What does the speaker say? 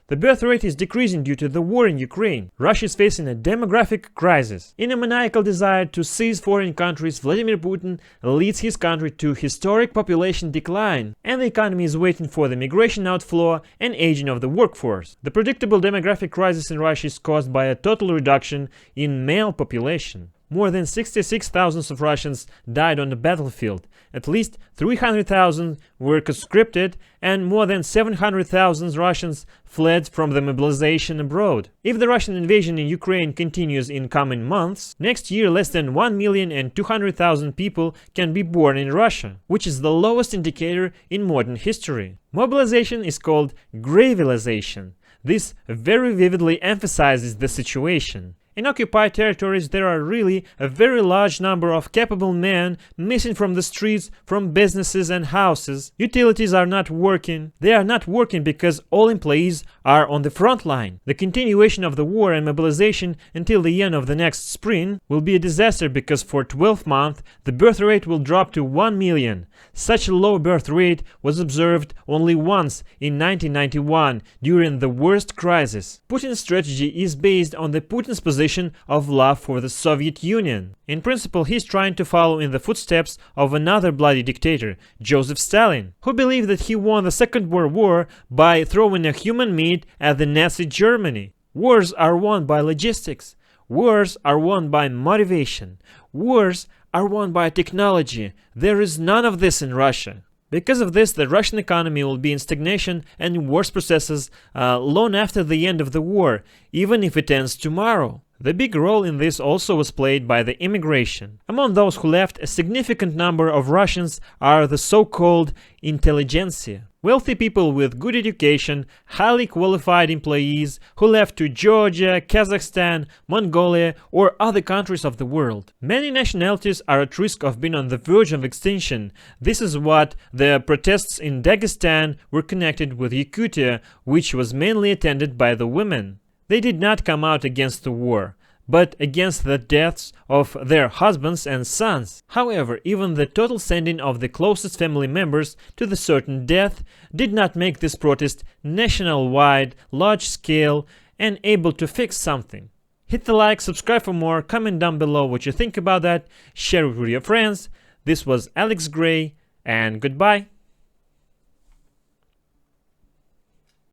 The birth rate is decreasing due to the war in Ukraine. Russia is facing a demographic crisis. In a maniacal desire to seize foreign countries, Vladimir Putin leads his country to historic population decline, and the economy is waiting for the migration outflow and aging of the workforce. The predictable demographic crisis in Russia is caused by a total reduction in male population. More than 66,000 of Russians died on the battlefield, at least 300,000 were conscripted, and more than 700,000 Russians fled from the mobilization abroad. If the Russian invasion in Ukraine continues in coming months, next year less than 1,200,000 people can be born in Russia, which is the lowest indicator in modern history. Mobilization is called gravelization. This very vividly emphasizes the situation. In occupied territories, there are really a very large number of capable men missing from the streets, from businesses and houses. Utilities are not working. They are not working because all employees are on the front line. The continuation of the war and mobilization until the end of the next spring will be a disaster because for 12 months the birth rate will drop to 1 million. Such a low birth rate was observed only once in 1991 during the worst crisis. Putin's strategy is based on Putin's position of love for the Soviet Union. In principle, he is trying to follow in the footsteps of another bloody dictator, Joseph Stalin, who believed that he won the Second World War by throwing a human meat at the Nazi Germany. Wars are won by logistics. Wars are won by motivation. Wars are won by technology. There is none of this in Russia. Because of this, the Russian economy will be in stagnation and in worse processes long after the end of the war, even if it ends tomorrow. The big role in this also was played by the immigration. Among those who left, a significant number of Russians are the so-called intelligentsia. Wealthy people with good education, highly qualified employees who left to Georgia, Kazakhstan, Mongolia, or other countries of the world. Many nationalities are at risk of being on the verge of extinction. This is what the protests in Dagestan were connected with Yakutia, which was mainly attended by the women. They did not come out against the war, but against the deaths of their husbands and sons. However, even the total sending of the closest family members to the certain death did not make this protest national-wide, large-scale, and able to fix something. Hit the like, subscribe for more, comment down below what you think about that, share it with your friends. This was Alex Gray, and goodbye.